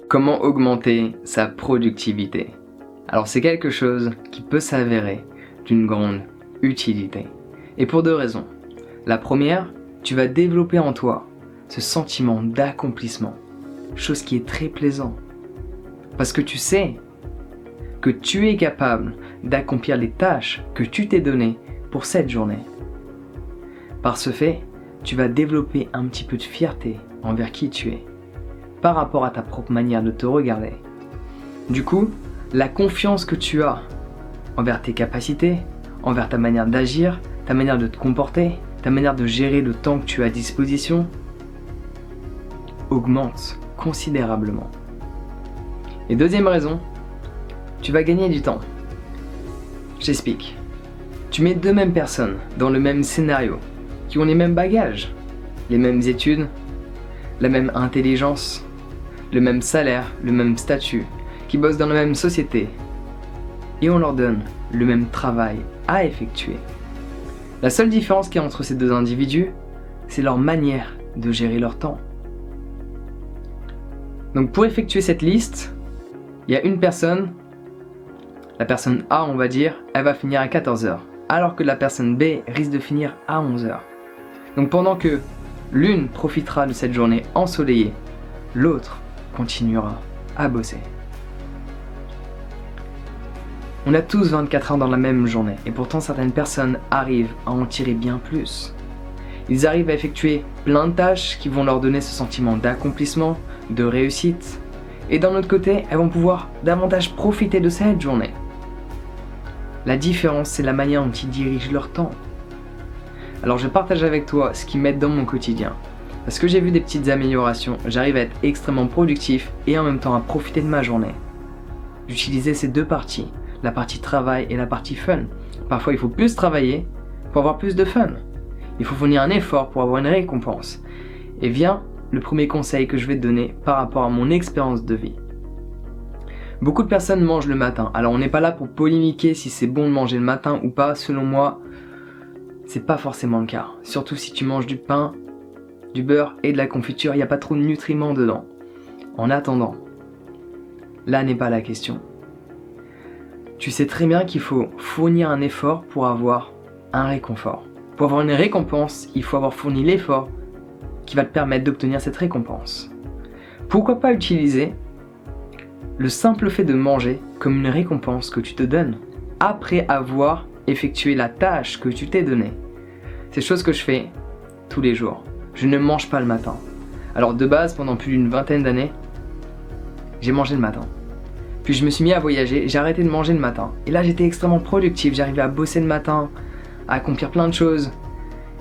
Comment augmenter sa productivité? Alors c'est quelque chose qui peut s'avérer d'une grande utilité. Et pour deux raisons. La première, tu vas développer en toi ce sentiment d'accomplissement, chose qui est très plaisant. Parce que tu sais que tu es capable d'accomplir les tâches que tu t'es données pour cette journée. Par ce fait, tu vas développer un petit peu de fierté envers qui tu es, par rapport à ta propre manière de te regarder. Du coup, la confiance que tu as envers tes capacités, envers ta manière d'agir, ta manière de te comporter, ta manière de gérer le temps que tu as à disposition, augmente considérablement. Et deuxième raison, tu vas gagner du temps. J'explique. Tu mets deux mêmes personnes dans le même scénario, qui ont les mêmes bagages, les mêmes études, la même intelligence, le même salaire, le même statut, qui bossent dans la même société, et on leur donne le même travail à effectuer. La seule différence qu'il y a entre ces deux individus, c'est leur manière de gérer leur temps. Donc pour effectuer cette liste, il y a une personne, la personne A on va dire, elle va finir à 14h, alors que la personne B risque de finir à 11h. Donc pendant que l'une profitera de cette journée ensoleillée, l'autre continuera à bosser. On a tous 24 heures dans la même journée, et pourtant certaines personnes arrivent à en tirer bien plus. Ils arrivent à effectuer plein de tâches qui vont leur donner ce sentiment d'accomplissement, de réussite, et d'un autre côté, elles vont pouvoir davantage profiter de cette journée. La différence, c'est la manière dont ils dirigent leur temps. Alors je partage avec toi ce qui m'aide dans mon quotidien. Parce que j'ai vu des petites améliorations, j'arrive à être extrêmement productif et en même temps à profiter de ma journée. J'utilisais ces deux parties, la partie travail et la partie fun. Parfois il faut plus travailler pour avoir plus de fun. Il faut fournir un effort pour avoir une récompense. Et vient le premier conseil que je vais te donner par rapport à mon expérience de vie. Beaucoup de personnes mangent le matin. Alors on n'est pas là pour polémiquer si c'est bon de manger le matin ou pas. Selon moi, c'est pas forcément le cas. Surtout si tu manges du pain, du beurre et de la confiture, il n'y a pas trop de nutriments dedans. En attendant, là n'est pas la question. Tu sais très bien qu'il faut fournir un effort pour avoir un réconfort. Pour avoir une récompense, il faut avoir fourni l'effort qui va te permettre d'obtenir cette récompense. Pourquoi pas utiliser le simple fait de manger comme une récompense que tu te donnes après avoir effectué la tâche que tu t'es donnée. C'est chose que je fais tous les jours. Je ne mange pas le matin. Alors de base, pendant plus d'une vingtaine d'années, j'ai mangé le matin. Puis je me suis mis à voyager, j'ai arrêté de manger le matin. Et là j'étais extrêmement productif, j'arrivais à bosser le matin, à accomplir plein de choses.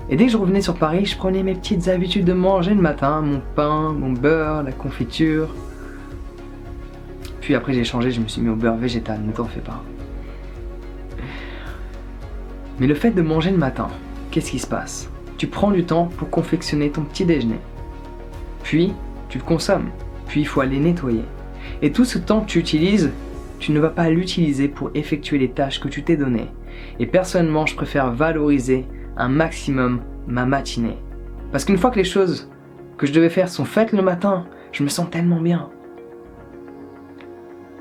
Et dès que je revenais sur Paris, je prenais mes petites habitudes de manger le matin, mon pain, mon beurre, la confiture. Puis après j'ai changé, je me suis mis au beurre végétal, ne t'en fais pas. Mais le fait de manger le matin, qu'est-ce qui se passe? Tu prends du temps pour confectionner ton petit déjeuner. Puis, tu le consommes. Puis, il faut aller nettoyer. Et tout ce temps que tu utilises, tu ne vas pas l'utiliser pour effectuer les tâches que tu t'es données. Et personnellement, je préfère valoriser un maximum ma matinée. Parce qu'une fois que les choses que je devais faire sont faites le matin, je me sens tellement bien.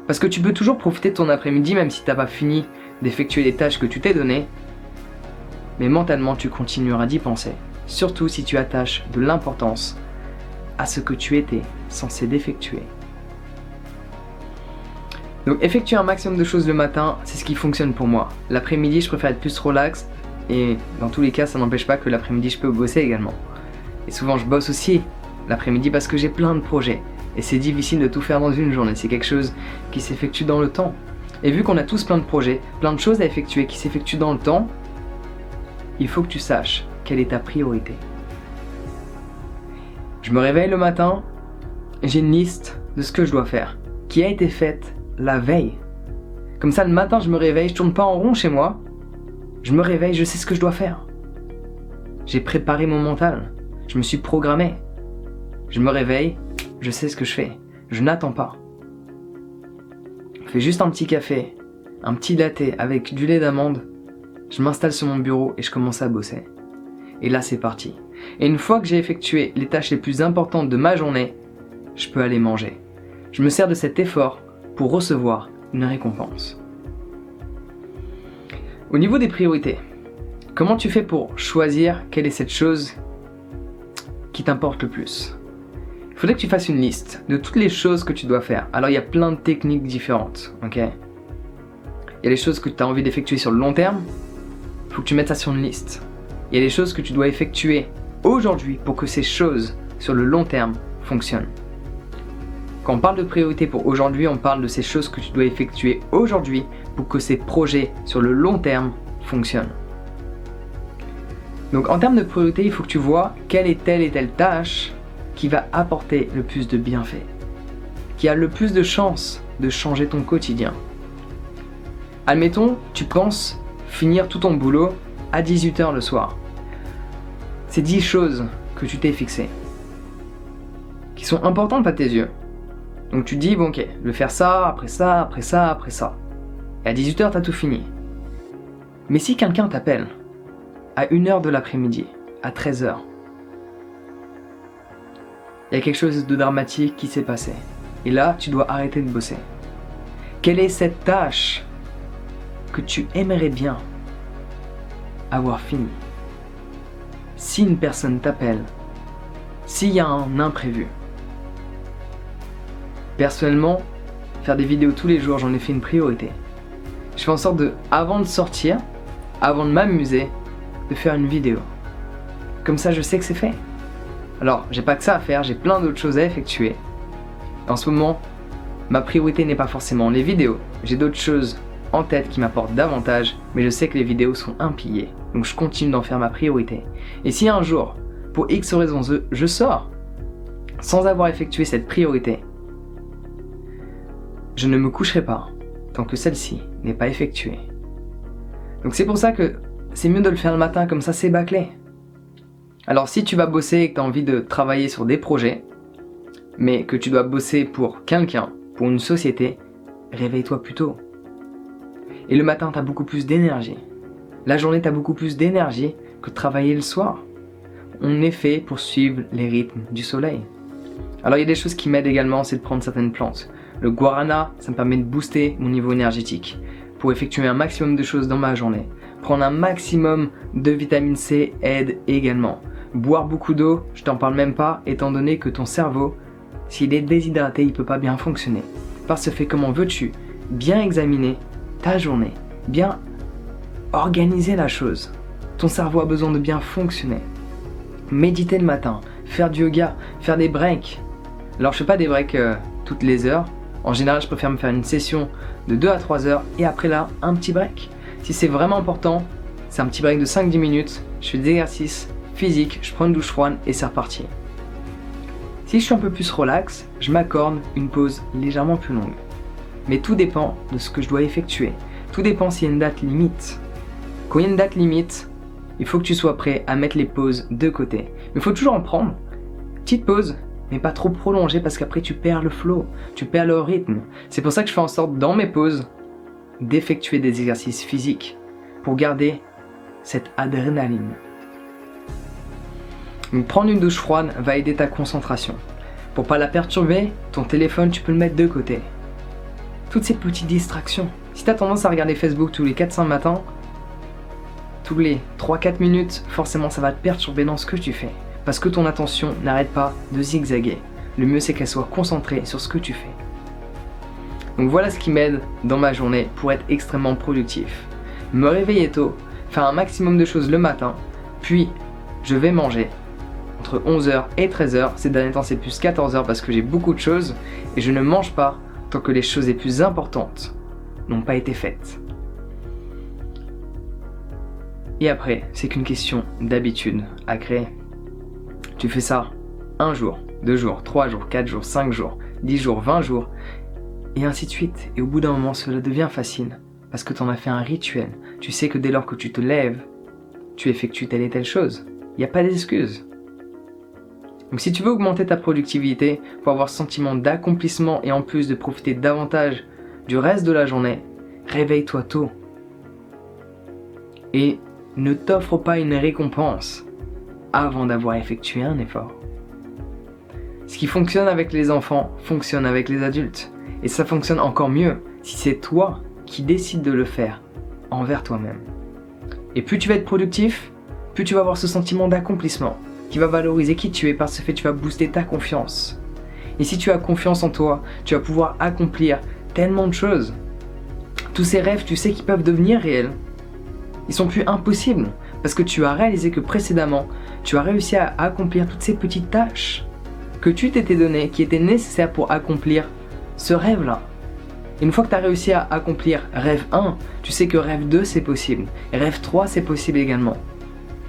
Parce que tu peux toujours profiter de ton après-midi même si tu n'as pas fini d'effectuer les tâches que tu t'es données. Mais mentalement, tu continueras d'y penser. Surtout si tu attaches de l'importance à ce que tu étais censé d'effectuer. Donc effectuer un maximum de choses le matin, c'est ce qui fonctionne pour moi. L'après-midi, je préfère être plus relax. Et dans tous les cas, ça n'empêche pas que l'après-midi, je peux bosser également. Et souvent, je bosse aussi l'après-midi parce que j'ai plein de projets. Et c'est difficile de tout faire dans une journée. C'est quelque chose qui s'effectue dans le temps. Et vu qu'on a tous plein de projets, plein de choses à effectuer qui s'effectuent dans le temps, il faut que tu saches quelle est ta priorité. Je me réveille le matin, j'ai une liste de ce que je dois faire, qui a été faite la veille. Comme ça, le matin, je me réveille, je tourne pas en rond chez moi. Je me réveille, je sais ce que je dois faire. J'ai préparé mon mental, je me suis programmé. Je me réveille, je sais ce que je fais. Je n'attends pas. Je fais juste un petit café, un petit latte avec du lait d'amande. Je m'installe sur mon bureau et je commence à bosser. Et là, c'est parti. Et une fois que j'ai effectué les tâches les plus importantes de ma journée, je peux aller manger. Je me sers de cet effort pour recevoir une récompense. Au niveau des priorités, comment tu fais pour choisir quelle est cette chose qui t'importe le plus? Il faudrait que tu fasses une liste de toutes les choses que tu dois faire. Alors il y a plein de techniques différentes, ok? Il y a les choses que tu as envie d'effectuer sur le long terme, il faut que tu mettes ça sur une liste. Il y a les choses que tu dois effectuer aujourd'hui pour que ces choses sur le long terme fonctionnent. Quand on parle de priorité pour aujourd'hui, on parle de ces choses que tu dois effectuer aujourd'hui pour que ces projets sur le long terme fonctionnent. Donc en termes de priorité, il faut que tu vois quelle est telle et telle tâche qui va apporter le plus de bienfaits, qui a le plus de chances de changer ton quotidien. Admettons, tu penses finir tout ton boulot à 18h le soir. C'est 10 choses que tu t'es fixées, qui sont importantes à tes yeux. Donc tu te dis, bon ok, je vais faire ça, après ça, après ça, après ça. Et à 18h, tu as tout fini. Mais si quelqu'un t'appelle à 1h de l'après-midi, à 13h, il y a quelque chose de dramatique qui s'est passé. Et là, tu dois arrêter de bosser. Quelle est cette tâche que tu aimerais bien avoir fini? Si une personne t'appelle, s'il y a un imprévu. Personnellement, faire des vidéos tous les jours, j'en ai fait une priorité. Je fais en sorte de, avant de sortir, avant de m'amuser, de faire une vidéo. Comme ça, je sais que c'est fait. Alors, j'ai pas que ça à faire, j'ai plein d'autres choses à effectuer. En ce moment, ma priorité n'est pas forcément les vidéos. J'ai d'autres choses en tête qui m'apportent davantage, mais je sais que les vidéos sont un pilier. Donc je continue d'en faire ma priorité. Et si un jour, pour X raisons, je sors sans avoir effectué cette priorité, je ne me coucherai pas tant que celle-ci n'est pas effectuée. Donc c'est pour ça que c'est mieux de le faire le matin, comme ça c'est bâclé. Alors si tu vas bosser et que tu as envie de travailler sur des projets, mais que tu dois bosser pour quelqu'un, pour une société, réveille-toi plus tôt. Et le matin, tu as beaucoup plus d'énergie. La journée, tu as beaucoup plus d'énergie que de travailler le soir. On est fait pour suivre les rythmes du soleil. Alors il y a des choses qui m'aident également, c'est de prendre certaines plantes. Le guarana, ça me permet de booster mon niveau énergétique pour effectuer un maximum de choses dans ma journée. Prendre un maximum de vitamine C aide également. Boire beaucoup d'eau, je t'en parle même pas, étant donné que ton cerveau, s'il est déshydraté, il peut pas bien fonctionner. Par ce fait, comment veux-tu bien examiner ta journée, bien organiser la chose? Ton cerveau a besoin de bien fonctionner. Méditer le matin, faire du yoga, faire des breaks. Alors je fais pas des breaks toutes les heures. En général, je préfère me faire une session de 2 à 3 heures et après là, un petit break. Si c'est vraiment important, c'est un petit break de 5-10 minutes. Je fais des exercices physiques, je prends une douche froide et c'est reparti. Si je suis un peu plus relax, je m'accorde une pause légèrement plus longue. Mais tout dépend de ce que je dois effectuer. Tout dépend s'il y a une date limite. Quand il y a une date limite, il faut que tu sois prêt à mettre les pauses de côté. Mais il faut toujours en prendre. Petite pause, mais pas trop prolongée parce qu'après tu perds le flow, tu perds le rythme. C'est pour ça que je fais en sorte dans mes pauses d'effectuer des exercices physiques pour garder cette adrénaline. Donc, prendre une douche froide va aider ta concentration. Pour pas la perturber, ton téléphone tu peux le mettre de côté. Toutes ces petites distractions. Si tu as tendance à regarder Facebook tous les 4-5 matins, tous les 3-4 minutes, forcément ça va te perturber dans ce que tu fais. Parce que ton attention n'arrête pas de zigzaguer. Le mieux c'est qu'elle soit concentrée sur ce que tu fais. Donc voilà ce qui m'aide dans ma journée pour être extrêmement productif. Me réveiller tôt, faire un maximum de choses le matin, puis je vais manger entre 11h et 13h. Ces derniers temps c'est plus 14h parce que j'ai beaucoup de choses et je ne mange pas tant que les choses les plus importantes n'ont pas été faites. Et après, c'est qu'une question d'habitude à créer. Tu fais ça 1 jour, 2 jours, 3 jours, 4 jours, 5 jours, 10 jours, 20 jours, et ainsi de suite. Et au bout d'un moment, cela devient facile, parce que tu en as fait un rituel. Tu sais que dès lors que tu te lèves, tu effectues telle et telle chose. Il n'y a pas d'excuse. Donc si tu veux augmenter ta productivité, pour avoir ce sentiment d'accomplissement et en plus de profiter davantage du reste de la journée, réveille-toi tôt. Et ne t'offre pas une récompense avant d'avoir effectué un effort. Ce qui fonctionne avec les enfants fonctionne avec les adultes. Et ça fonctionne encore mieux si c'est toi qui décides de le faire envers toi-même. Et plus tu vas être productif, plus tu vas avoir ce sentiment d'accomplissement qui va valoriser qui tu es. Par ce fait, tu vas booster ta confiance. Et si tu as confiance en toi, tu vas pouvoir accomplir tellement de choses. Tous ces rêves, tu sais qu'ils peuvent devenir réels. Ils sont plus impossibles parce que tu as réalisé que précédemment, tu as réussi à accomplir toutes ces petites tâches que tu t'étais données, qui étaient nécessaires pour accomplir ce rêve-là. Une fois que tu as réussi à accomplir rêve 1, tu sais que rêve 2 c'est possible, et rêve 3 c'est possible également.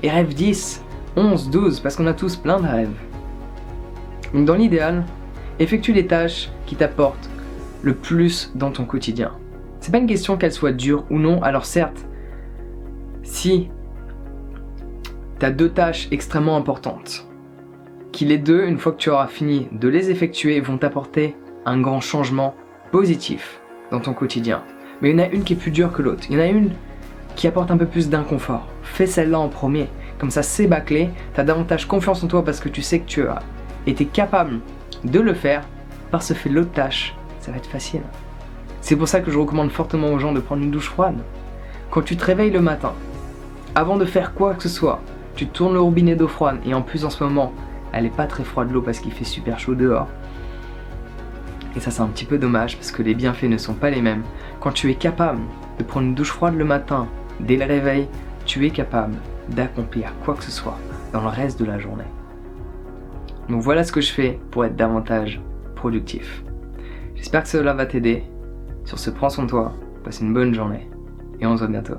Et rêve 10, 11, 12, parce qu'on a tous plein de rêves. Donc dans l'idéal, effectue les tâches qui t'apportent le plus dans ton quotidien. C'est pas une question qu'elle soit dure ou non, alors certes, si tu as 2 tâches extrêmement importantes, qui les deux, une fois que tu auras fini de les effectuer, vont t'apporter un grand changement positif dans ton quotidien. Mais il y en a une qui est plus dure que l'autre, il y en a une qui apporte un peu plus d'inconfort. Fais celle-là en premier, comme ça c'est bâclé, tu as davantage confiance en toi parce que tu sais que tu as été capable de le faire. Par ce fait, l'autre tâche, ça va être facile. C'est pour ça que je recommande fortement aux gens de prendre une douche froide. Quand tu te réveilles le matin, avant de faire quoi que ce soit, tu tournes le robinet d'eau froide, et en plus en ce moment, elle est pas très froide l'eau parce qu'il fait super chaud dehors. Et ça c'est un petit peu dommage parce que les bienfaits ne sont pas les mêmes. Quand tu es capable de prendre une douche froide le matin, dès le réveil, tu es capable d'accomplir quoi que ce soit dans le reste de la journée. Donc voilà ce que je fais pour être davantage productif. J'espère que cela va t'aider. Sur ce, prends soin de toi, passe une bonne journée et on se voit bientôt.